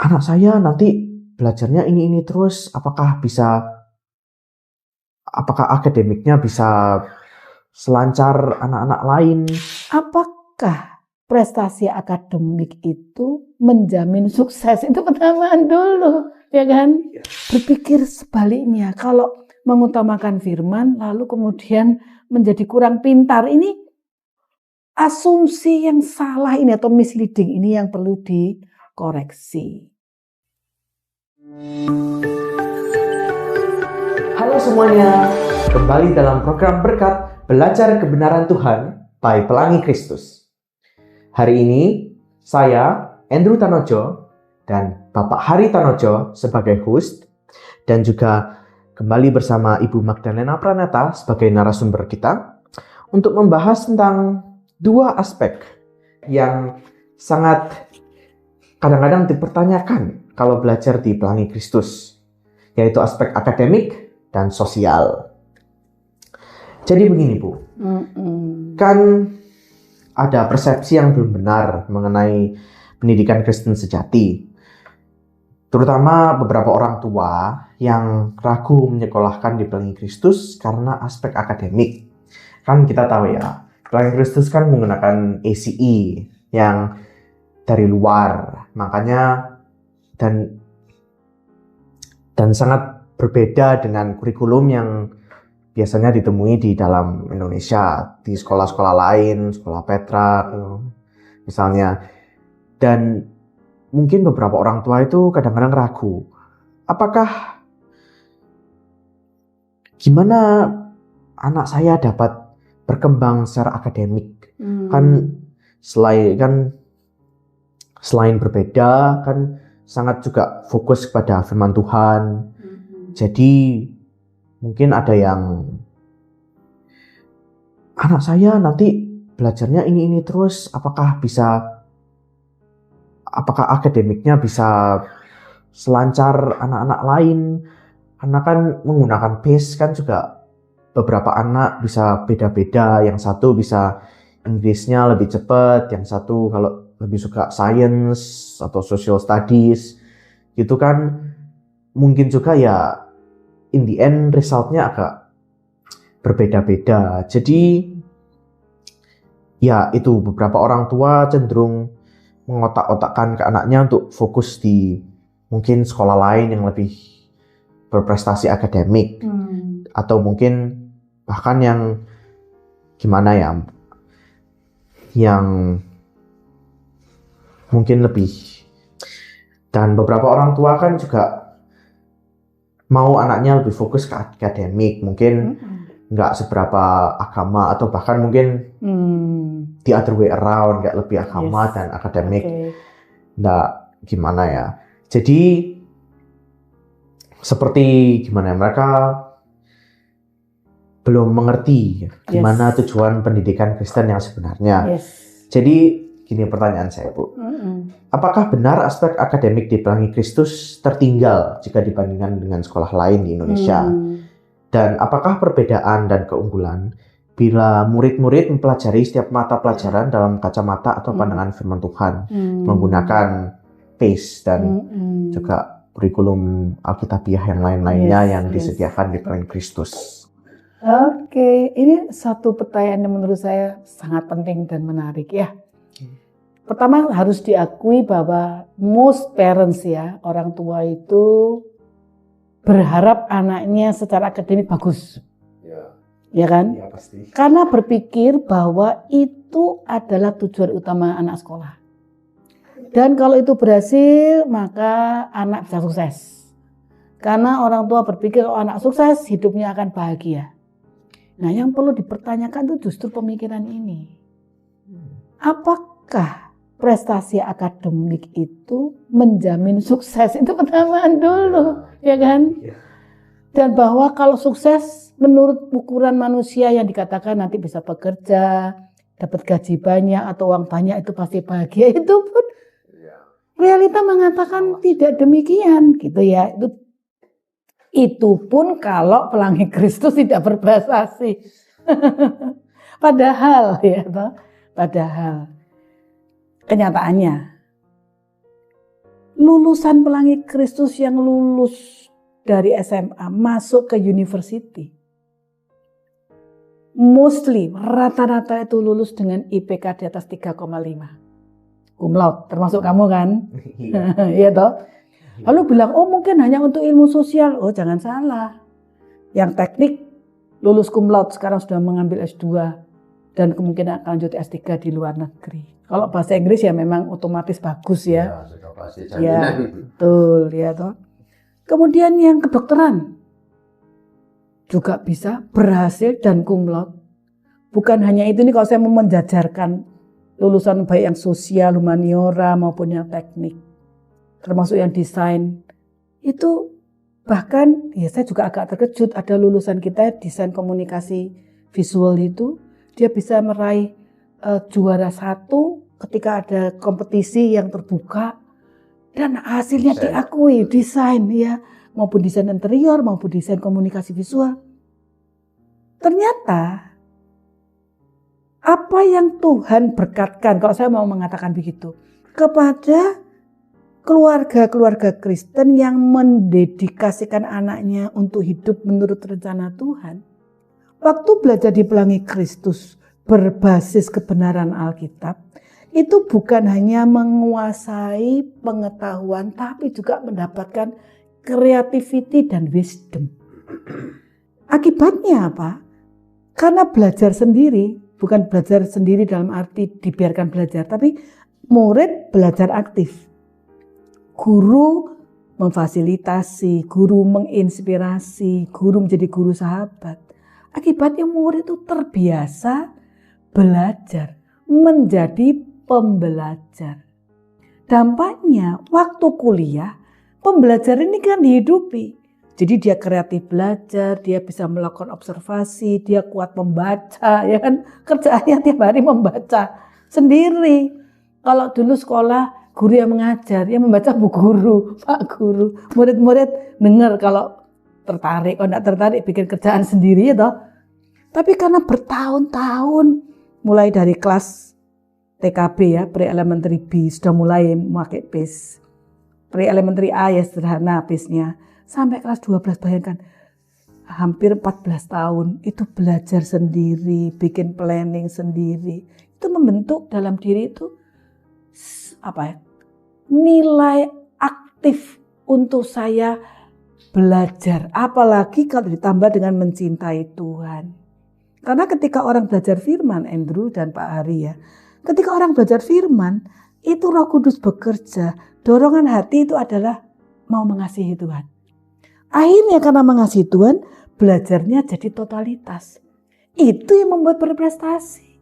anak saya nanti belajarnya ini terus, apakah akademiknya bisa selancar anak-anak lain? Apakah prestasi akademik itu menjamin sukses? Itu pertanyaan dulu, ya kan? Berpikir sebaliknya, kalau mengutamakan firman lalu kemudian menjadi kurang pintar, ini asumsi yang salah ini atau misleading ini yang perlu dikoreksi. Halo semuanya, kembali dalam program Berkat Belajar Kebenaran Tuhan by Pelangi Kristus. Hari ini saya, Andrew Tanojo, dan Bapak Hari Tanojo sebagai host, dan juga kembali bersama Ibu Magdalena Pranata sebagai narasumber kita untuk membahas tentang dua aspek yang sangat kadang-kadang dipertanyakan kalau belajar di Pelangi Kristus, yaitu aspek akademik dan sosial. Jadi begini Bu, kan ada persepsi yang belum benar mengenai pendidikan Kristen sejati. Terutama beberapa orang tua yang ragu menyekolahkan di Pelangi Kristus karena aspek akademik. Kan kita tahu ya, Pelangi Kristus kan menggunakan ACE yang dari luar, makanya dan sangat berbeda dengan kurikulum yang biasanya ditemui di dalam Indonesia, di sekolah-sekolah lain, sekolah Petra misalnya. Dan mungkin beberapa orang tua itu kadang-kadang ragu, apakah gimana anak saya dapat berkembang secara akademik. Kan selain berbeda, kan sangat juga fokus kepada firman Tuhan. Jadi mungkin ada yang anak saya nanti belajarnya ini terus, apakah akademiknya bisa selancar anak-anak lain? Karena kan menggunakan PACE kan juga beberapa anak bisa beda-beda. Yang satu bisa Inggrisnya lebih cepat, yang satu kalau lebih suka science atau social studies gitu kan, mungkin juga ya in the end resultnya agak berbeda-beda. Jadi ya itu, beberapa orang tua cenderung mengotak-otakkan ke anaknya untuk fokus di mungkin sekolah lain yang lebih berprestasi akademik, atau mungkin bahkan yang gimana ya, yang mungkin lebih. Dan beberapa orang tua kan juga mau anaknya lebih fokus ke akademik, mungkin nggak seberapa agama, atau bahkan mungkin the other way around, nggak lebih agama dan akademik. Nggak gimana ya. Jadi seperti gimana ya, mereka belum mengerti gimana tujuan pendidikan Kristen yang sebenarnya. Jadi gini pertanyaan saya Bu, apakah benar aspek akademik di Pelangi Kristus tertinggal jika dibandingkan dengan sekolah lain di Indonesia? Dan apakah perbedaan dan keunggulan bila murid-murid mempelajari setiap mata pelajaran dalam kacamata atau pandangan firman Tuhan menggunakan PACE dan juga kurikulum Alkitabiah yang lain-lainnya yang disediakan di Pelangi Kristus? Oke, ini satu pertanyaan yang menurut saya sangat penting dan menarik ya. Pertama harus diakui bahwa most parents ya, orang tua itu berharap anaknya secara akademik bagus. Ya kan? Ya, pasti. Karena berpikir bahwa itu adalah tujuan utama anak sekolah. Dan kalau itu berhasil, maka anak bisa sukses. Karena orang tua berpikir kalau anak sukses, hidupnya akan bahagia. Nah, yang perlu dipertanyakan itu justru pemikiran ini. Apakah prestasi akademik itu menjamin sukses? Itu pertanyaan dulu, ya kan? Dan bahwa kalau sukses menurut ukuran manusia yang dikatakan nanti bisa bekerja, dapat gaji banyak atau uang banyak itu pasti bahagia, itu pun realita mengatakan tidak demikian gitu ya. Itu pun kalau Pelangi Kristus tidak berprestasi. Padahal kenyataannya lulusan Pelangi Kristus yang lulus dari SMA masuk ke university, mostly rata-rata itu lulus dengan IPK di atas 3,5. Cum laude, termasuk kamu kan? Iya toh? Lalu bilang, oh mungkin hanya untuk ilmu sosial. Oh jangan salah. Yang teknik lulus cum laude sekarang sudah mengambil S2 dan kemungkinan akan lanjut S3 di luar negeri. Kalau bahasa Inggris ya memang otomatis bagus ya. Ya, sudah pasti Ya, jaminan. betul ya toh. Kemudian yang kedokteran juga bisa berhasil dan cum laude. Bukan hanya itu nih, kalau saya mau menjajarkan lulusan baik yang sosial, humaniora maupun yang teknik, termasuk yang desain, itu bahkan ya saya juga agak terkejut, ada lulusan kita desain komunikasi visual itu, dia bisa meraih juara 1 ketika ada kompetisi yang terbuka dan hasilnya diakui, desain ya, maupun desain interior maupun desain komunikasi visual. Ternyata apa yang Tuhan berkatkan, kalau saya mau mengatakan begitu, kepada keluarga-keluarga Kristen yang mendedikasikan anaknya untuk hidup menurut rencana Tuhan. Waktu belajar di Pelangi Kristus berbasis kebenaran Alkitab, itu bukan hanya menguasai pengetahuan, tapi juga mendapatkan creativity dan wisdom. Akibatnya apa? Karena belajar sendiri, bukan belajar sendiri dalam arti dibiarkan belajar, tapi murid belajar aktif. Guru memfasilitasi, guru menginspirasi, guru menjadi guru sahabat. Akibatnya murid itu terbiasa belajar, menjadi pembelajar. Dampaknya waktu kuliah, pembelajaran ini kan dihidupi. Jadi dia kreatif belajar, dia bisa melakukan observasi, dia kuat membaca, ya kan, kerjaannya tiap hari membaca sendiri. Kalau dulu sekolah guru yang mengajar, yang membaca bu guru, pak guru, murid-murid dengar kalau tertarik, kalau tidak tertarik bikin kerjaan sendiri ya toh. Tapi karena bertahun-tahun, mulai dari kelas TKB ya, pre-elementary B sudah mulai memakai PIS, pre-elementary A ya sederhana PIS-nya. Sampai kelas 12 bayangkan, hampir 14 tahun itu belajar sendiri, bikin planning sendiri. Itu membentuk dalam diri itu apa ya? Nilai aktif untuk saya belajar. Apalagi kalau ditambah dengan mencintai Tuhan. Karena ketika orang belajar firman, Andrew dan Pak Hari ya, ketika orang belajar firman, itu Roh Kudus bekerja. Dorongan hati itu adalah mau mengasihi Tuhan. Akhirnya karena mengasihi Tuhan, belajarnya jadi totalitas. Itu yang membuat berprestasi.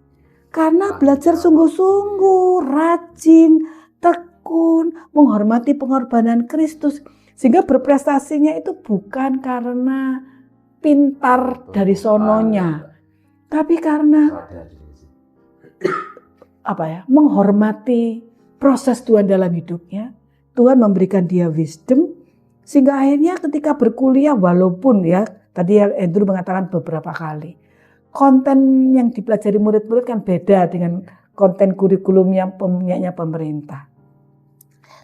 Karena belajar sungguh-sungguh, rajin, tekun, menghormati pengorbanan Kristus. Sehingga berprestasinya itu bukan karena pintar dari sononya. Tapi karena menghormati proses Tuhan dalam hidupnya. Tuhan memberikan dia wisdom. Sehingga akhirnya ketika berkuliah, walaupun ya tadi Andrew mengatakan beberapa kali, konten yang dipelajari murid-murid kan beda dengan konten kurikulum yang punyanya pemerintah.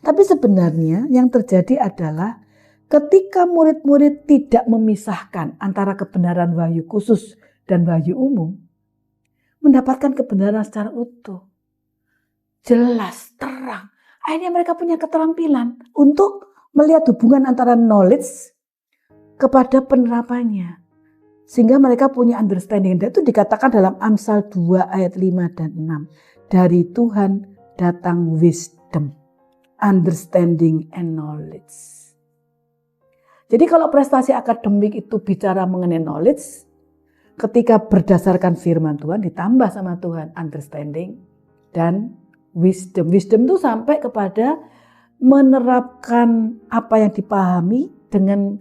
Tapi sebenarnya yang terjadi adalah ketika murid-murid tidak memisahkan antara kebenaran wahyu khusus dan wahyu umum, mendapatkan kebenaran secara utuh, jelas, terang. Akhirnya mereka punya keterampilan untuk melihat hubungan antara knowledge kepada penerapannya. Sehingga mereka punya understanding. Dan itu dikatakan dalam Amsal 2 ayat 5 dan 6. Dari Tuhan datang wisdom, understanding and knowledge. Jadi kalau prestasi akademik itu bicara mengenai knowledge, ketika berdasarkan firman Tuhan ditambah sama Tuhan understanding dan wisdom. Wisdom itu sampai kepada menerapkan apa yang dipahami dengan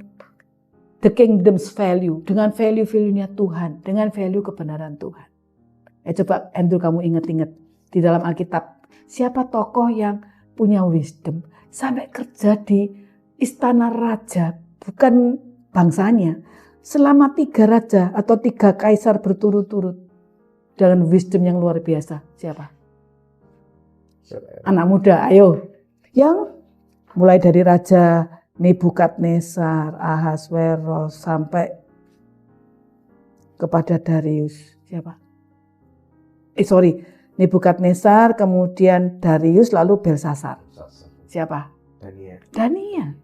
the kingdom's value, dengan value-value-nya Tuhan, dengan value kebenaran Tuhan. Coba Andrew kamu ingat-ingat di dalam Alkitab, siapa tokoh yang punya wisdom sampai kerja di istana raja, bukan bangsanya, selama 3 raja atau 3 kaisar berturut-turut dengan wisdom yang luar biasa. Siapa? Anak muda, ayo. Yang mulai dari Raja Nebukadnezar, Ahasveros sampai kepada Darius. Siapa? Nebukadnezar, kemudian Darius, lalu Belsasar. Siapa? Daniel.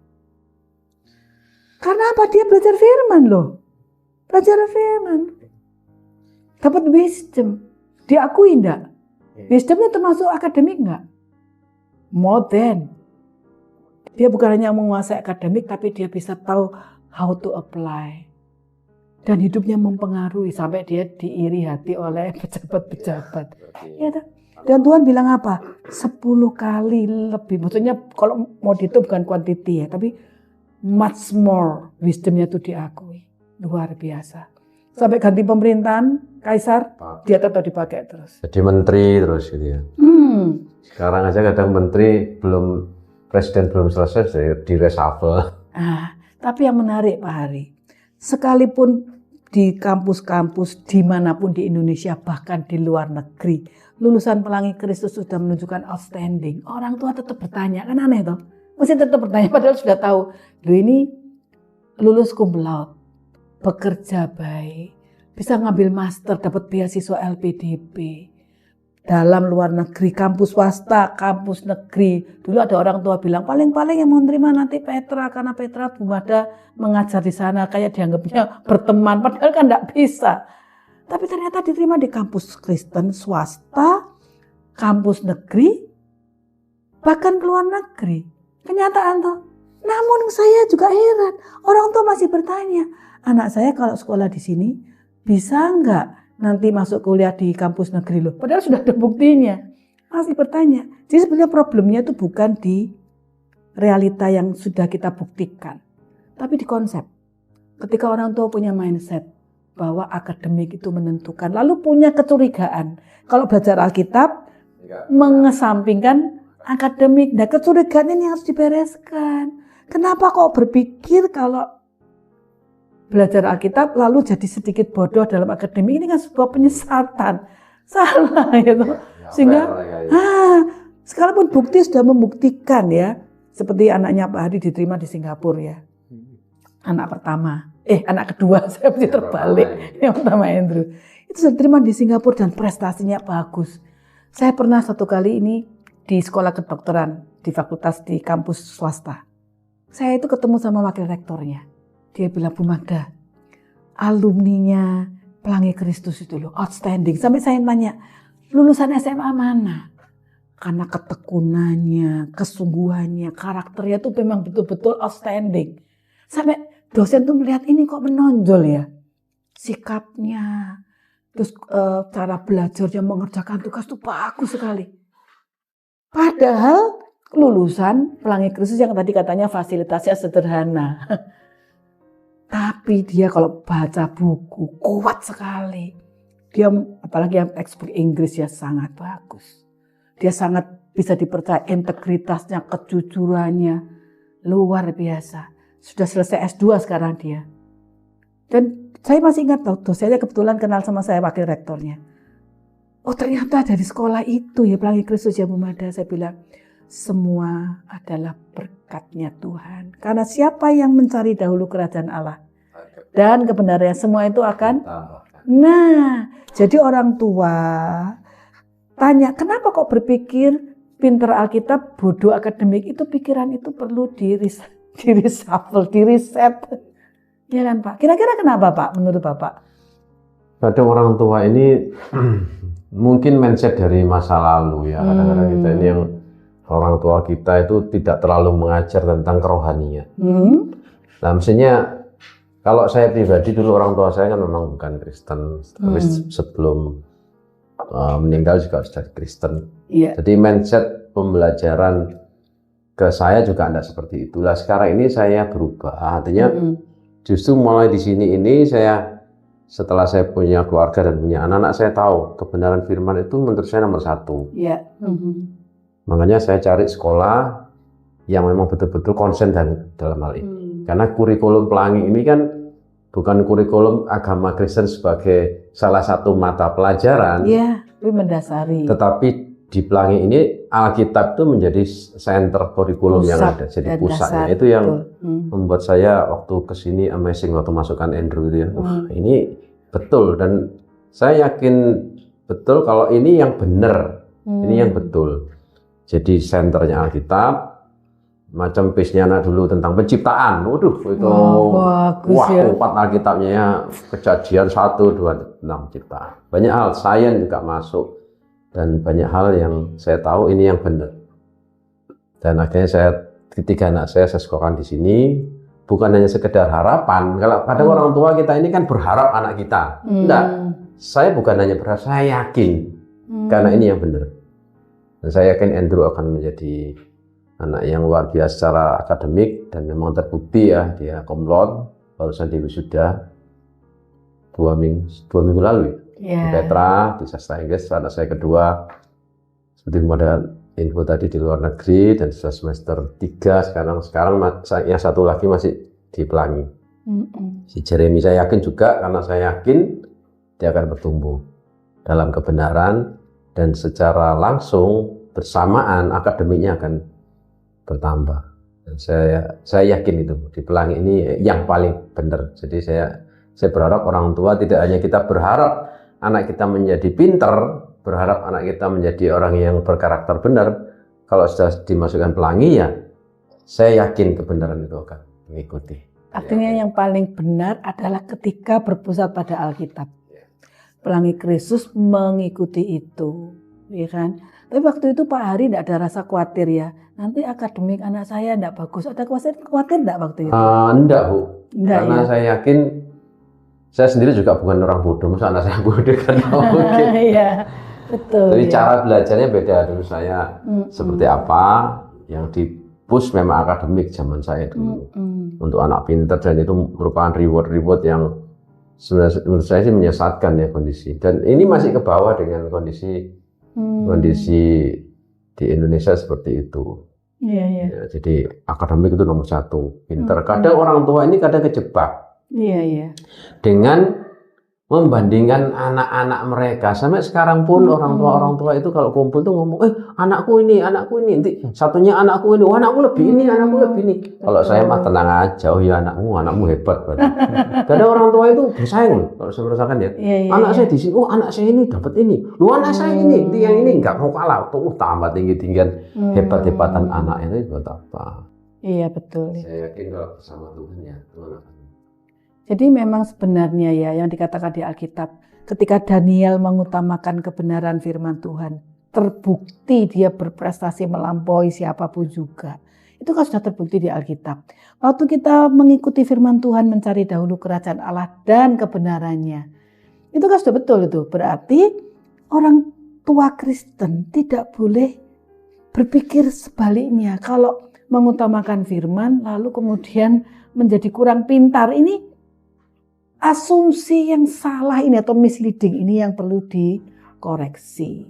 Karena apa? Dia belajar firman loh. Belajar firman. Dapat wisdom. Diakui enggak? Wisdomnya termasuk akademik enggak? More than. Dia bukan hanya menguasai akademik, tapi dia bisa tahu how to apply. Dan hidupnya mempengaruhi sampai dia diiri hati oleh pejabat-pejabat. Ya, dan Tuhan bilang apa? 10 kali lebih. Maksudnya kalau mau dihitung bukan quantity ya, tapi much more wisdomnya itu diakui. Luar biasa. Sampai ganti pemerintahan, Kaisar, dia tetap dipakai terus. Jadi menteri terus gitu ya. Sekarang aja kadang menteri presiden belum selesai, di reshuffle. Tapi yang menarik Pak Hari, sekalipun di kampus-kampus dimanapun di Indonesia, bahkan di luar negeri, lulusan Pelangi Kristus sudah menunjukkan outstanding. Orang tua tetap bertanya, kan aneh toh? Mesti tetap bertanya, padahal sudah tahu. Loh ini lulus cum laude, bekerja baik, bisa ngambil master, dapat beasiswa LPDP. Dalam luar negeri, kampus swasta, kampus negeri. Dulu ada orang tua bilang, paling-paling yang mau terima nanti Petra, karena Petra Bumada mengajar di sana, kayak dianggapnya berteman, padahal kan enggak bisa. Tapi ternyata diterima di kampus Kristen, swasta, kampus negeri, bahkan ke luar negeri. Kenyataan toh. Namun saya juga heran, orang tua masih bertanya, anak saya kalau sekolah di sini bisa enggak nanti masuk kuliah di kampus negeri loh. Padahal sudah ada buktinya. Masih bertanya. Jadi sebenarnya problemnya itu bukan di realita yang sudah kita buktikan. Tapi di konsep. Ketika orang tua punya mindset bahwa akademik itu menentukan. Lalu punya kecurigaan. Kalau belajar Alkitab, mengesampingkan akademik. Nah kecurigaan ini harus dibereskan. Kenapa kok berpikir kalau belajar Alkitab lalu jadi sedikit bodoh dalam akademik? Ini kan sebuah penyesatan. Salah gitu. Sehingga sekalipun bukti sudah membuktikan ya. Seperti anaknya Pak Hadi diterima di Singapura ya. Anak pertama. Anak kedua saya mesti terbalik. Yang pertama Andrew. Itu sudah diterima di Singapura dan prestasinya bagus. Saya pernah satu kali ini di sekolah kedokteran di fakultas di kampus swasta. Saya itu ketemu sama wakil rektornya. Dia bilang, Bu Magda, alumninya Pelangi Kristus itu loh, outstanding. Sampai saya tanya, lulusan SMA mana? Karena ketekunannya, kesungguhannya, karakternya itu memang betul-betul outstanding. Sampai dosen tuh melihat ini kok menonjol ya. Sikapnya, terus cara belajarnya, mengerjakan tugas tuh bagus sekali. Padahal lulusan Pelangi Kristus yang tadi katanya fasilitasnya sederhana. Tapi dia kalau baca buku kuat sekali. Dia apalagi yang textbook Inggris ya sangat bagus. Dia sangat bisa dipercaya, integritasnya, kejujurannya luar biasa. Sudah selesai S2 sekarang dia. Dan saya masih ingat dosennya kebetulan kenal sama saya wakil rektornya. Oh ternyata dari sekolah itu ya Pelangi Kristus ya Bu Mada. Saya bilang semua adalah berkatnya Tuhan. Karena siapa yang mencari dahulu kerajaan Allah dan kebenarannya, semua itu akan. Nah, jadi orang tua tanya, kenapa kok berpikir pinter Alkitab, bodoh akademik? Itu pikiran itu perlu di-reshuffle, di-reset. Ya kan Pak? Kira-kira kenapa Pak menurut Bapak? Kadang orang tua ini mungkin mindset dari masa lalu ya. Kadang-kadang kita ini yang orang tua kita itu tidak terlalu mengajar tentang kerohanian. Nah mestinya kalau saya pribadi dulu orang tua saya kan memang bukan Kristen, tapi sebelum meninggal juga sudah Kristen. Jadi mindset pembelajaran ke saya juga tidak seperti itulah. Sekarang ini saya berubah, artinya justru mulai di sini ini setelah saya punya keluarga dan punya anak-anak, saya tahu kebenaran firman itu menurut saya nomor satu. Makanya saya cari sekolah yang memang betul-betul konsen dalam hal ini. Karena kurikulum Pelangi ini kan bukan kurikulum agama Kristen sebagai salah satu mata pelajaran. Iya, tapi mendasari. Tetapi di Pelangi ini Alkitab itu menjadi center kurikulum yang ada, jadi pusatnya. Itu yang membuat saya waktu kesini amazing waktu masukkan Andrew itu ya. Wah, ini betul, dan saya yakin betul kalau ini yang benar, ini yang betul. Jadi senternya Alkitab, macam base-nya anak dulu tentang penciptaan. Waduh, itu wah, kuat Alkitabnya ya. Kejadian 1, 2 tentang penciptaan. Banyak hal, sains juga masuk, dan banyak hal yang saya tahu ini yang benar. Dan akhirnya ketika anak saya sekolahkan di sini, bukan hanya sekedar harapan. Kalau kadang orang tua kita ini kan berharap anak kita. Enggak, saya bukan hanya berharap, saya yakin karena ini yang benar. Dan saya yakin Andrew akan menjadi anak yang luar biasa secara akademik, dan memang terbukti ya, dia cum laude, barusan di wisuda 2 minggu lalu ya. Di Petra, di sastra Inggris, anak saya kedua seperti ada info tadi di luar negeri, dan sudah semester 3 sekarang yang satu lagi masih di Pelangi. Si Jeremy saya yakin juga, karena saya yakin dia akan bertumbuh dalam kebenaran, dan secara langsung bersamaan akademiknya akan bertambah. Dan saya yakin itu di Pelangi ini yang paling benar. Jadi saya berharap orang tua tidak hanya kita berharap anak kita menjadi pinter, berharap anak kita menjadi orang yang berkarakter benar. Kalau sudah dimasukkan Pelangi ya, saya yakin kebenaran itu akan mengikuti. Artinya yang paling benar adalah ketika berpusat pada Alkitab. Pelangi Kristus mengikuti itu, ya kan? Tapi waktu itu Pak Hari tidak ada rasa khawatir ya, nanti akademik anak saya tidak bagus. Ada khawatir tidak waktu itu? Enggak, Bu. Enggak, karena ya? Saya yakin, saya sendiri juga bukan orang bodoh, masa anak saya bodoh kan mungkin. Iya, betul. Jadi ya. cara belajarnya beda dulu saya. Seperti apa yang di-push memang akademik zaman saya dulu. Untuk anak pintar, dan itu merupakan reward yang sebenarnya menurut saya sih menyesatkan ya kondisi. Dan ini masih ke bawah dengan kondisi di Indonesia seperti itu. Iya. Ya, jadi akademik itu nomor 1, pintar. Kadang orang tua ini kadang kejebak. Iya. Dengan membandingkan anak-anak mereka. Sampai sekarang pun orang tua itu kalau kumpul tuh ngomong, anakku ini, nanti satunya anakku ini, anakku lebih ini. Kalau saya mah tenang aja, ya anakmu hebat. Kadang orang tua itu bersaing loh, kalau saya merasakan ya. Anak saya di sini, anak saya ini dapat ini, anak saya ini, yang ini nggak mau kalah, tambah tinggi-tinggian hebat-hebatan anak itu buat apa? Iya betul. Saya yakin kalau bersama Tuhan ya, Tuhan akan. Jadi memang sebenarnya ya yang dikatakan di Alkitab, ketika Daniel mengutamakan kebenaran firman Tuhan, terbukti dia berprestasi melampaui siapapun juga. Itu kan sudah terbukti di Alkitab. Waktu kita mengikuti firman Tuhan, mencari dahulu kerajaan Allah dan kebenarannya, itu kan sudah betul itu. Berarti orang tua Kristen tidak boleh berpikir sebaliknya. Kalau mengutamakan firman lalu kemudian menjadi kurang pintar, ini asumsi yang salah ini atau misleading ini yang perlu dikoreksi.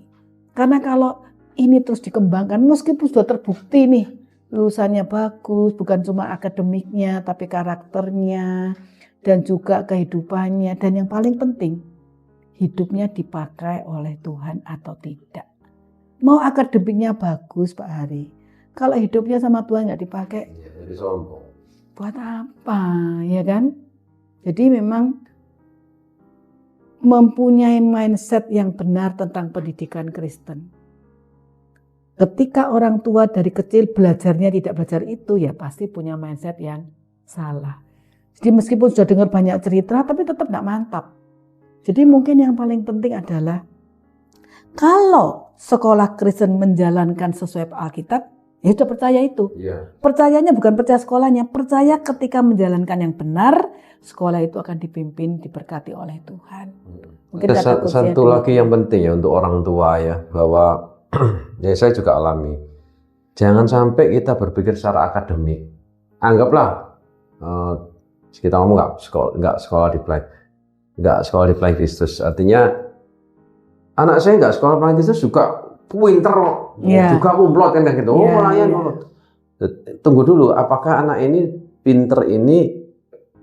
Karena kalau ini terus dikembangkan, meskipun sudah terbukti nih lulusannya bagus, bukan cuma akademiknya tapi karakternya dan juga kehidupannya, dan yang paling penting hidupnya dipakai oleh Tuhan atau tidak. Mau akademiknya bagus Pak Hari, kalau hidupnya sama Tuhan nggak dipakai, jadi sombong. Buat apa, ya kan? Jadi memang mempunyai mindset yang benar tentang pendidikan Kristen. Ketika orang tua dari kecil belajarnya tidak belajar itu, ya pasti punya mindset yang salah. Jadi meskipun sudah dengar banyak cerita, tapi tetap nggak mantap. Jadi mungkin yang paling penting adalah kalau sekolah Kristen menjalankan sesuai Alkitab, ya sudah percaya itu. Percayanya bukan percaya sekolahnya, percaya ketika menjalankan yang benar, sekolah itu akan dipimpin, diberkati oleh Tuhan. Mungkin satu lagi yang penting ya untuk orang tua ya, bahwa ya saya juga alami. Jangan sampai kita berpikir secara akademik. Anggaplah kita ngomong nggak sekolah di Pelangi Kristus. Artinya anak saya nggak sekolah Pelangi Kristus juga pinter, juga kumlot kan gitu. Tunggu dulu, apakah anak ini pinter ini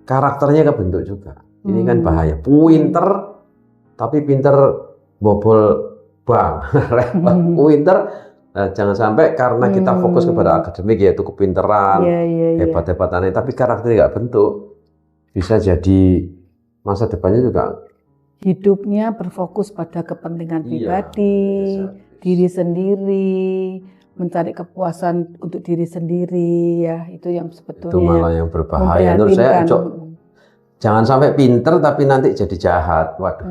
karakternya kebentuk juga? Ini kan bahaya. Pinter tapi pinter bobol bang, repot. Pinter, jangan sampai karena kita fokus kepada akademik yaitu kepinteran, hebat-hebatannya, tapi karakter nggak bentuk, bisa jadi masa depannya juga hidupnya berfokus pada kepentingan pribadi, diri sendiri, mencari kepuasan untuk diri sendiri, ya itu yang sebetulnya itu malah yang berbahaya. Menurut saya, jangan sampai pinter tapi nanti jadi jahat. Waduh,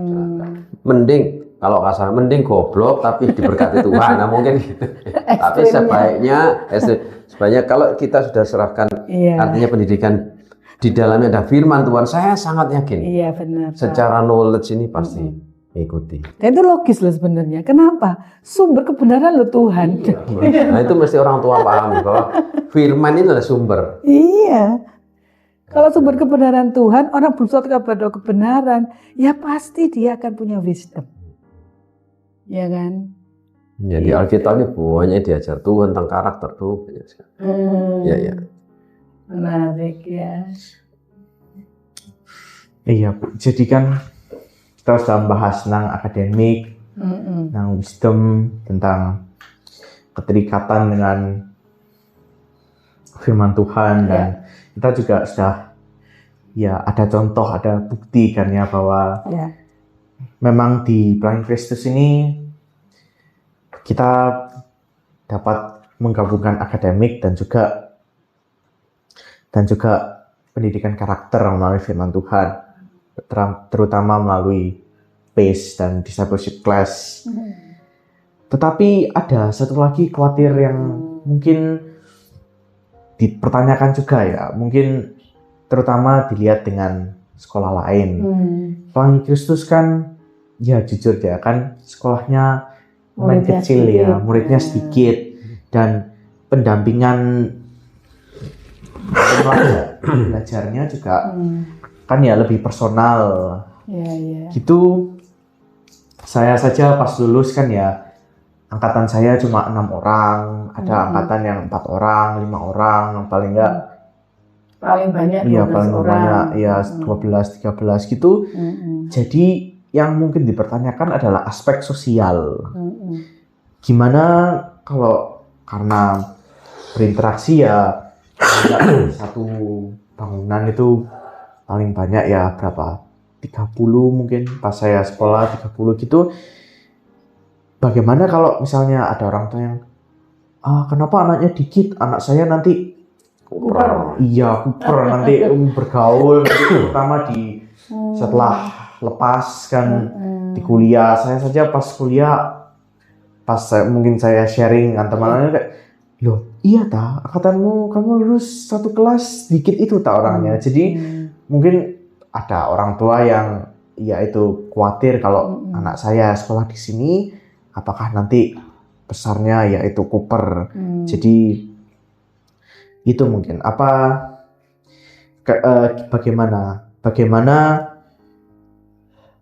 mending kalau kasar, mending goblok tapi diberkati Tuhan. Nah mungkin gitu. Tapi sebaiknya kalau kita sudah serahkan, artinya pendidikan di dalamnya ada firman Tuhan, saya sangat yakin. Iya benar. Secara knowledge ini pasti ikuti. Dan itu logis loh sebenarnya. Kenapa? Sumber kebenaran loh Tuhan. Nah itu mesti orang tua paham bahwa firman itu adalah sumber. Iya. Kalau sumber kebenaran Tuhan, orang berusaha kepada kebenaran, ya pasti dia akan punya wisdom. Ya kan? Jadi Alkitab ini banyak diajar Tuhan tentang karakter tuh. Iya. Menarik ya. Iya, Bu. Jadi kan kita sudah membahas tentang akademik, tentang wisdom, tentang keterikatan dengan firman Tuhan, dan kita juga sudah ada contoh, ada bukti kan ya bahwa memang di Pelangi Kristus ini kita dapat menggabungkan akademik dan juga pendidikan karakter melalui firman Tuhan, terutama melalui PACE dan discipleship class. Tetapi ada satu lagi khawatir yang mungkin dipertanyakan juga ya, mungkin terutama dilihat dengan sekolah lain. Pelangi Kristus kan, ya jujur ya kan, sekolahnya lumayan kecil ya, muridnya sedikit, dan pendampingan belajarnya juga kan ya lebih personal. Gitu. Saya saja pas lulus kan ya, angkatan saya cuma 6 orang, ada angkatan yang 4 orang, 5 orang, paling enggak paling banyak 12 iya, paling orang. banyak ya 12 13 gitu. Jadi yang mungkin dipertanyakan adalah aspek sosial. Gimana kalau karena berinteraksi ya satu bangunan itu paling banyak ya berapa? 30 mungkin pas saya sekolah 30 gitu. Bagaimana kalau misalnya ada orang tua yang kenapa anaknya dikit, anak saya nanti kuper. Iya, kuper nanti bergaul terutama di setelah lepas kan di kuliah. Saya saja pas kuliah mungkin saya sharing dengan teman-teman kayak, loh iya angkatanmu kamu lulus satu kelas dikit itu orangnya. Jadi mungkin ada orang tua yang itu khawatir kalau anak saya sekolah di sini apakah nanti besarnya yaitu kuper. Jadi itu mungkin bagaimana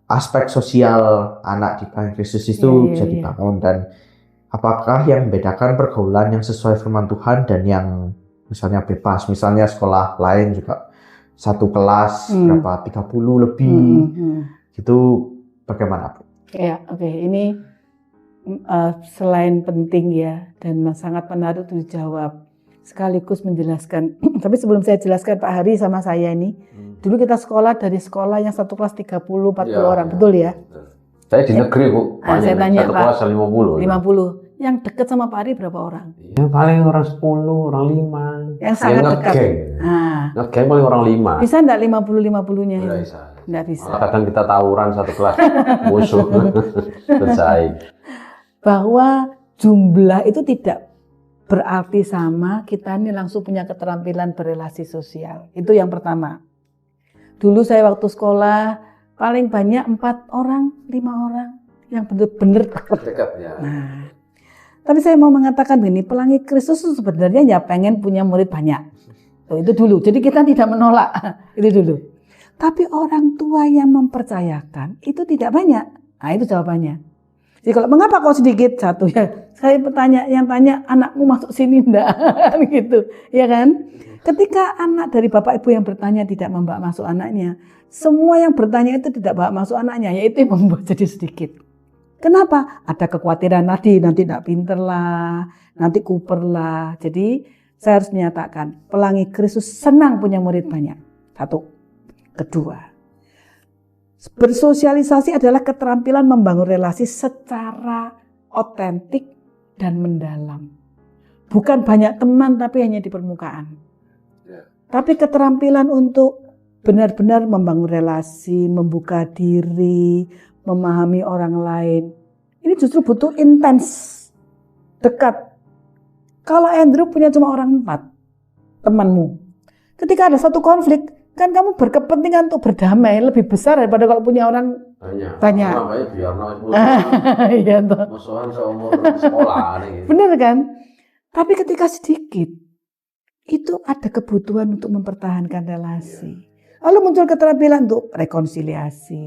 aspek sosial anak di Pelangi Kristus itu bisa dibangun, dan apakah yang membedakan pergaulan yang sesuai firman Tuhan dan yang misalnya bebas, misalnya sekolah lain juga satu kelas berapa 30 lebih gitu, bagaimana? Oke. Ini selain penting ya dan sangat menarik untuk dijawab, sekaligus menjelaskan. Tapi sebelum saya jelaskan Pak Hari sama saya ini, dulu kita sekolah dari sekolah yang satu kelas 30-40 orang, betul ya? Saya di negeri Bu, saya tanya satu Pak, kelas 50. Yang dekat sama Pak Hari berapa orang? Ya paling orang 10, orang 5. Yang sangat dekat. Ngegeng paling orang 5. Bisa enggak 50-50-nya? Nggak bisa. Nggak bisa. Malah kadang kita tawuran satu kelas, musuh bersaing. Bahwa jumlah itu tidak berarti sama kita ini langsung punya keterampilan berrelasi sosial. Itu yang pertama. Dulu saya waktu sekolah paling banyak 4 orang, 5 orang yang benar-benar dekat. Ya. Nah, tapi saya mau mengatakan gini, Pelangi Kristus itu sebenarnya ya pengen punya murid banyak. Itu dulu. Jadi kita tidak menolak itu dulu. Tapi orang tua yang mempercayakan itu tidak banyak. Nah, itu jawabannya. Jadi kalau mengapa kok sedikit? Satu ya, saya yang tanya anakmu masuk sini enggak? Gitu, ya kan? Ketika anak dari bapak ibu yang bertanya tidak membawa masuk anaknya, semua yang bertanya itu tidak bawa masuk anaknya, yaitu yang membuat jadi sedikit. Kenapa? Ada kekhawatiran nanti tidak pinter lah, nanti kuper lah. Jadi saya harus menyatakan Pelangi Kristus senang punya murid banyak. Satu. Kedua, bersosialisasi adalah keterampilan membangun relasi secara otentik dan mendalam. Bukan banyak teman tapi hanya di permukaan. Tapi keterampilan untuk benar-benar membangun relasi, membuka diri, memahami orang lain. Ini justru butuh intens, dekat. Kalau Andrew punya cuma orang 4, temanmu. Ketika ada satu konflik, kan kamu berkepentingan untuk berdamai lebih besar daripada kalau punya orang banyak. Iya toh. Musuhan seumur sekolah. Benar kan? Tapi ketika sedikit, itu ada kebutuhan untuk mempertahankan relasi. Lalu muncul keterampilan untuk rekonsiliasi.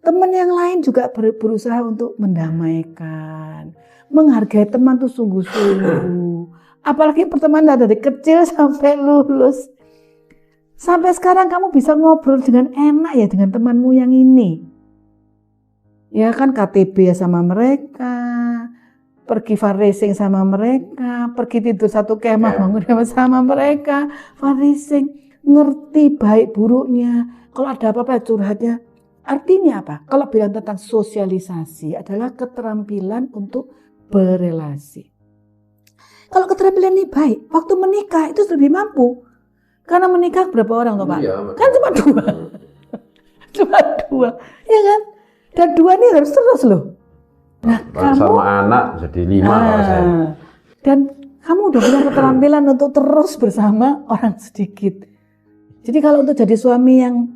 Teman yang lain juga berusaha untuk mendamaikan, menghargai teman itu sungguh-sungguh. Apalagi pertemanan dari kecil sampai lulus. Sampai sekarang kamu bisa ngobrol dengan enak ya dengan temanmu yang ini. Ya kan KTB ya sama mereka, pergi fundraising sama mereka, pergi tidur satu kemah bangun sama mereka, fundraising, ngerti baik buruknya. Kalau ada apa-apa curhatnya. Artinya apa? Kalau bilang tentang sosialisasi adalah keterampilan untuk berelasi. Kalau keterampilan ini baik, waktu menikah itu lebih mampu. Karena menikah berapa orang toh Pak? Iya, kan cuma 2. Cuma 2, ya kan? Dan 2 ini harus terus loh. Nah, sama anak jadi 5 kalau saya. Dan kamu udah punya keterampilan untuk terus bersama orang sedikit. Jadi kalau untuk jadi suami yang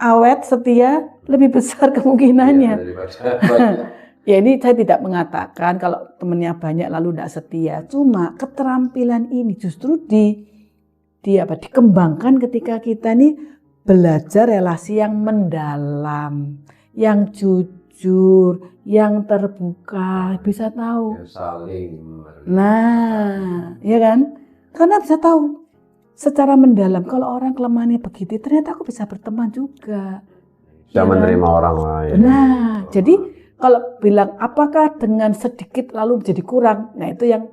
awet, setia, lebih besar kemungkinannya. Ya ini saya tidak mengatakan kalau temennya banyak lalu tidak setia. Cuma keterampilan ini justru dikembangkan ketika kita nih belajar relasi yang mendalam, yang jujur, yang terbuka, bisa tahu. Saling. Nah, ya kan? Karena bisa tahu secara mendalam kalau orang kelemahannya begitu, ternyata aku bisa berteman juga. Bisa menerima orang lain. Nah, jadi kalau bilang apakah dengan sedikit lalu menjadi kurang, nah itu yang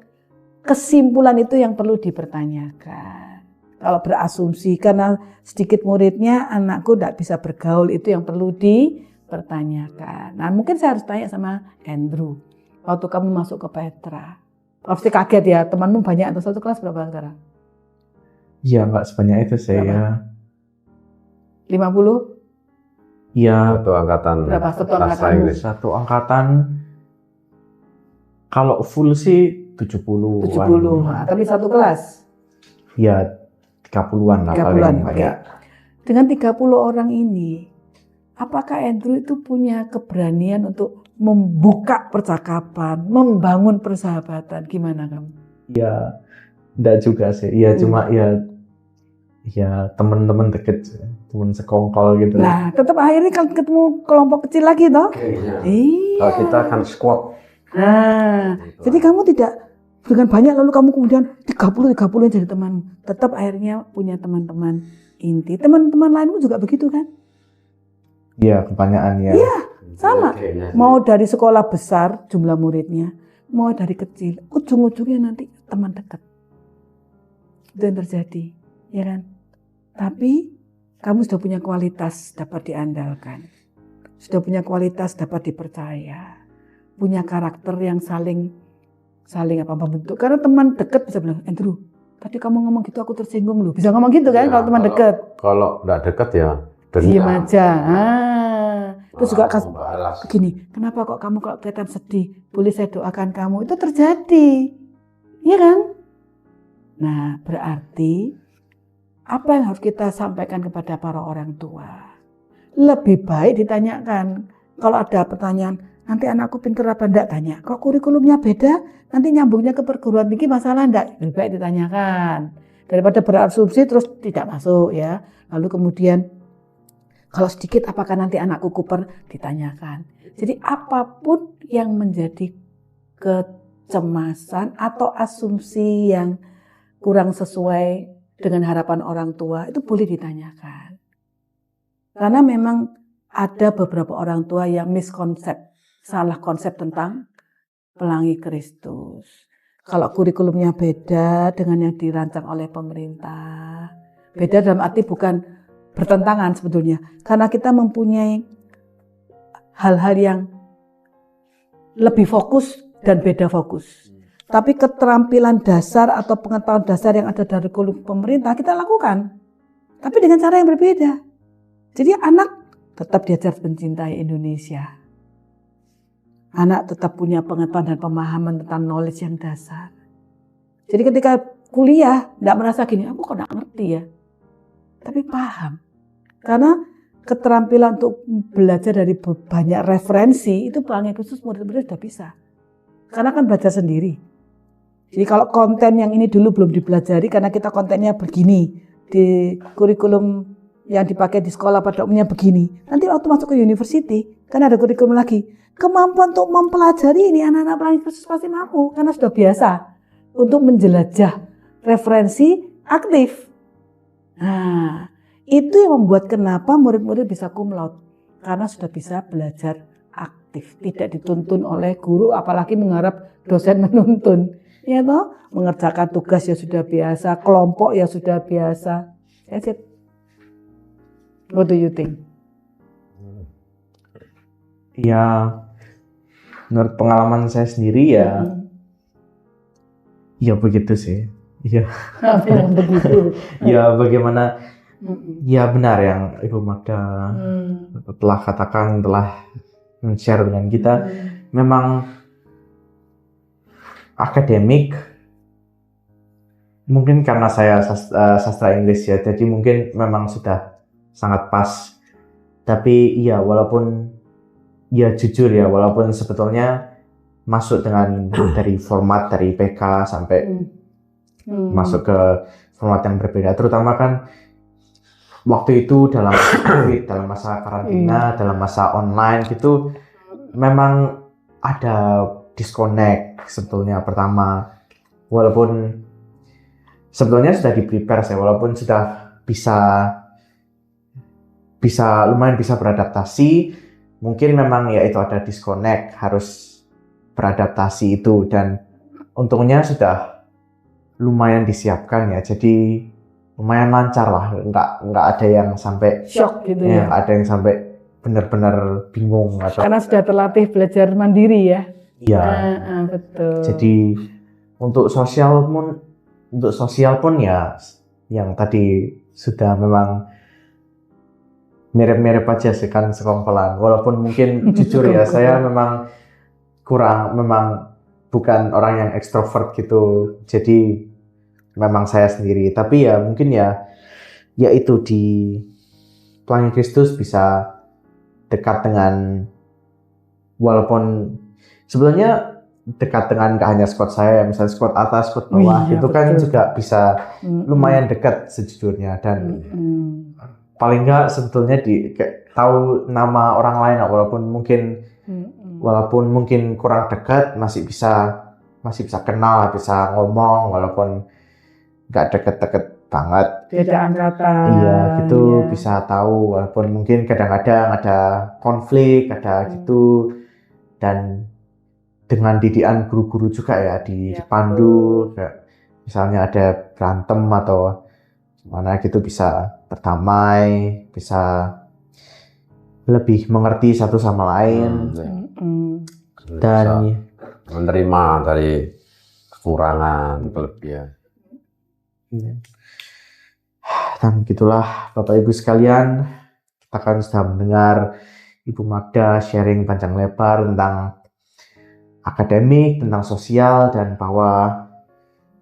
kesimpulan itu yang perlu dipertanyakan. Kalau berasumsi karena sedikit muridnya anakku tidak bisa bergaul, itu yang perlu dipertanyakan. Nah mungkin saya harus tanya sama Andrew. Waktu kamu masuk ke Petra, pasti kaget ya, temanmu banyak atau satu kelas berapa sekarang? Iya nggak sebanyak itu saya. 50? Iya. Satu angkatan. Berapa satu angkatan? Satu angkatan. Kalau full sih 70. 70. Nah, tapi satu kelas? Iya. 30-an lah 30-an, paling. ya. Dengan 30 orang ini, apakah Andrew itu punya keberanian untuk membuka percakapan, membangun persahabatan? Gimana kamu? Iya, enggak juga sih. Iya, cuma ya teman-teman deket, teman sekongkol gitu. Nah, tetap akhirnya kalau ketemu kelompok kecil lagi toh? Iya. Kalau kita kan squad. Nah, jadi kamu tidak dengan banyak lalu kamu kemudian 30 yang jadi teman. Tetap akhirnya punya teman-teman inti. Teman-teman lainmu juga begitu kan? Iya, kebanyakan ya. Iya, sama. Mau dari sekolah besar jumlah muridnya, mau dari kecil, ujung-ujungnya nanti teman dekat. Itu yang terjadi, ya kan? Tapi kamu sudah punya kualitas dapat diandalkan. Sudah punya kualitas dapat dipercaya. Punya karakter yang saling membentuk. Karena teman dekat bisa bilang, Andrew, tadi kamu ngomong gitu aku tersinggung loh. Bisa ngomong gitu kan, Ya, kalau teman dekat. Kalau enggak dekat ya diam aja. Terus juga balas. begini, kenapa kok kamu kalau kelihatan sedih, boleh saya doakan kamu? Itu terjadi. Iya kan? Nah, berarti apa yang harus kita sampaikan kepada para orang tua? Lebih baik ditanyakan. Kalau ada pertanyaan, nanti anakku pinter apa enggak, tanya. Kok kurikulumnya beda, nanti nyambungnya ke perguruan tinggi masalah enggak? Lebih baik ditanyakan. Daripada berasumsi terus tidak masuk ya. Lalu kemudian kalau sedikit apakah nanti anakku kuper, ditanyakan. Jadi apapun yang menjadi kecemasan atau asumsi yang kurang sesuai dengan harapan orang tua itu boleh ditanyakan. Karena memang ada beberapa orang tua yang miskonsep salah konsep tentang Pelangi Kristus. Kalau kurikulumnya beda dengan yang dirancang oleh pemerintah. Beda dalam arti bukan bertentangan sebetulnya. Karena kita mempunyai hal-hal yang lebih fokus dan beda fokus. Tapi keterampilan dasar atau pengetahuan dasar yang ada dari kurikulum pemerintah kita lakukan. Tapi dengan cara yang berbeda. Jadi anak tetap diajar mencintai Indonesia. Anak tetap punya pengetahuan dan pemahaman tentang knowledge yang dasar. Jadi ketika kuliah, tidak merasa gini, aku kok tidak ngerti ya. Tapi paham. Karena keterampilan untuk belajar dari banyak referensi, itu Pelangi Kristus murid-murid sudah bisa. Karena kan belajar sendiri. Jadi kalau konten yang ini dulu belum dipelajari, karena kita kontennya begini, di kurikulum yang dipakai di sekolah pada umumnya begini. Nanti waktu masuk ke university, kan ada kurikulum lagi. Kemampuan untuk mempelajari ini anak-anak Pelangi Kristus pasti mampu, karena sudah biasa untuk menjelajah referensi aktif. Nah, itu yang membuat kenapa murid-murid bisa cum laude, karena sudah bisa belajar aktif, tidak dituntun oleh guru, apalagi mengharap dosen menuntun. Ya toh, mengerjakan tugas ya sudah biasa, kelompok ya sudah biasa. That's it. What do you think? Ya, menurut pengalaman saya sendiri ya, ya begitu sih. Ya, Apa yang begitu? ya bagaimana? Ya benar yang Ibu Magda telah katakan, telah share dengan kita. Memang akademik, mungkin karena saya sastra Inggris ya, jadi mungkin memang sudah sangat pas. Tapi ya walaupun ya jujur ya, walaupun sebetulnya masuk dengan dari format dari PK sampai masuk ke format yang berbeda, terutama kan waktu itu dalam COVID, dalam masa karantina, dalam masa online gitu, memang ada disconnect sebetulnya pertama. Walaupun sebetulnya sudah di-prepare saya, walaupun sudah bisa lumayan bisa beradaptasi, mungkin memang ya itu ada disconnect, harus beradaptasi itu, dan untungnya sudah lumayan disiapkan ya, jadi lumayan lancar lah, nggak ada yang sampai Shock gitu ya. Nggak ada yang sampai benar-benar bingung atau Karena sudah terlatih belajar mandiri ya. iya. Betul. Jadi untuk sosial pun ya yang tadi sudah memang mirip-mirip aja sih kan, sekongkolan. Walaupun mungkin jujur ya, saya memang bukan orang yang ekstrovert gitu. Jadi memang saya sendiri. Tapi ya mungkin ya itu di Pelangi Kristus bisa dekat dengan, walaupun sebenarnya dekat dengan gak hanya squad saya, misalnya squad atas, squad bawah, itu kan betul. juga bisa lumayan dekat sejujurnya, dan paling nggak sebetulnya tahu nama orang lain, walaupun mungkin kurang dekat, masih bisa kenal, bisa ngomong, walaupun nggak deket-deket banget. Beda angkatan. Iya, gitu ya. Bisa tahu, walaupun mungkin kadang-kadang ada konflik, ada gitu, dan dengan didikan guru-guru juga ya, dipandu, misalnya ada berantem atau mana gitu, bisa berdamai, bisa lebih mengerti satu sama lain, dan menerima dari kekurangan, kelebihan. Dan gitulah Bapak Ibu sekalian, kita kan sudah mendengar Ibu Magda sharing panjang lebar tentang akademik, tentang sosial, dan bahwa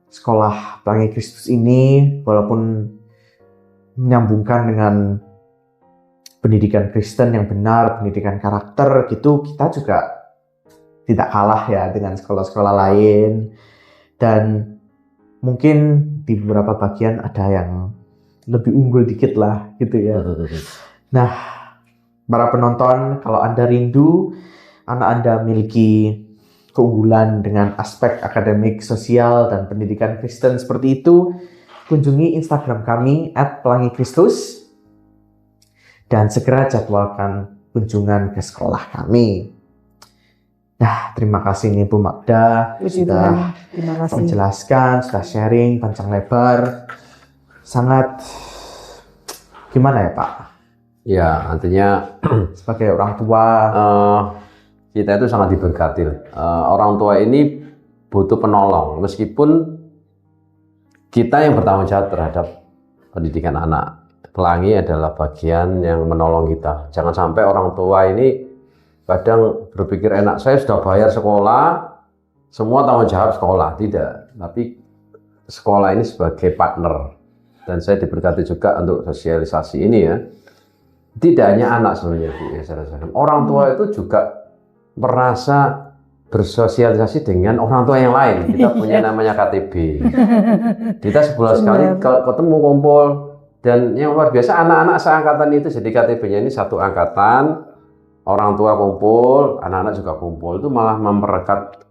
sekolah Pelangi Kristus ini walaupun menyambungkan dengan pendidikan Kristen yang benar, pendidikan karakter gitu, kita juga tidak kalah ya dengan sekolah-sekolah lain, dan mungkin di beberapa bagian ada yang lebih unggul dikit lah gitu ya. Nah, para penonton, kalau Anda rindu anak Anda memiliki keunggulan dengan aspek akademik, sosial, dan pendidikan Kristen seperti itu, kunjungi Instagram kami @pelangikristus dan segera jadwalkan kunjungan ke sekolah kami. Nah, terima kasih nih Bu Magda Puji sudah Tuhan. Terima kasih. menjelaskan, sudah sharing panjang lebar. Sangat gimana ya Pak? Ya, artinya Sebagai orang tua, kita itu sangat diberkati. Orang tua ini butuh penolong, meskipun kita yang bertanggung jawab terhadap pendidikan anak. Pelangi adalah bagian yang menolong kita. Jangan sampai orang tua ini kadang berpikir enak, saya sudah bayar sekolah, semua tanggung jawab sekolah. Tidak, tapi sekolah ini sebagai partner. Dan saya diberkati juga untuk sosialisasi ini ya. Tidak hanya anak sebenarnya, Bu, ya, saudara-saudara. Orang tua itu juga merasa bersosialisasi dengan orang tua yang lain. Kita punya namanya KTB. Kita sebulan sekali ketemu kumpul. Dan yang luar biasa, anak-anak seangkatan itu, jadi KTB-nya ini satu angkatan, orang tua kumpul, anak-anak juga kumpul. Itu malah mempererat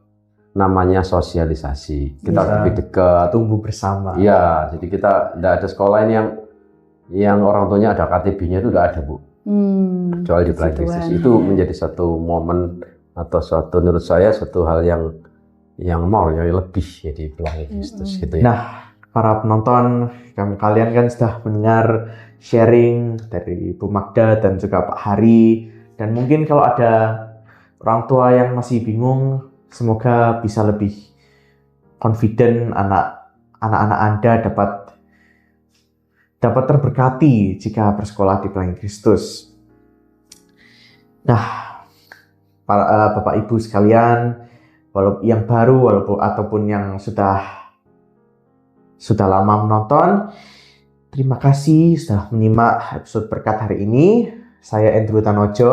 namanya sosialisasi. Kita lebih dekat, tumbuh bersama. iya, jadi kita tidak ada sekolah ini yang orang tuanya ada KTB-nya itu tidak ada, Bu. Kecuali di Pelangi Kristus. Itu menjadi satu momen atau suatu, menurut saya, suatu hal yang lebih ya di Pelangi Kristus gitu ya. Nah, para penonton, kalian kan sudah mendengar sharing dari Bu Magda dan juga Pak Hari. Dan mungkin kalau ada orang tua yang masih bingung, semoga bisa lebih confident anak-anak Anda dapat terberkati jika bersekolah di Pelangi Kristus. Nah, para Bapak Ibu sekalian, walaupun yang baru ataupun yang sudah lama menonton, terima kasih sudah menyimak episode berkat hari ini. Saya Andrew Tanojo.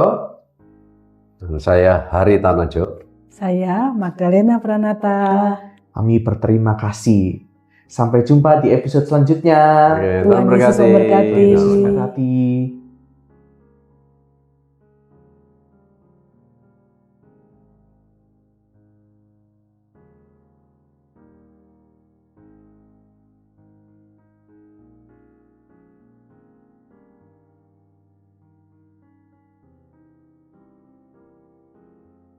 Dan saya Hari Tanojo. Saya Magdalena Pranata. Kami berterima kasih. Sampai jumpa di episode selanjutnya. Oke, Tuhan Yesus memberkati. Yesus memberkati.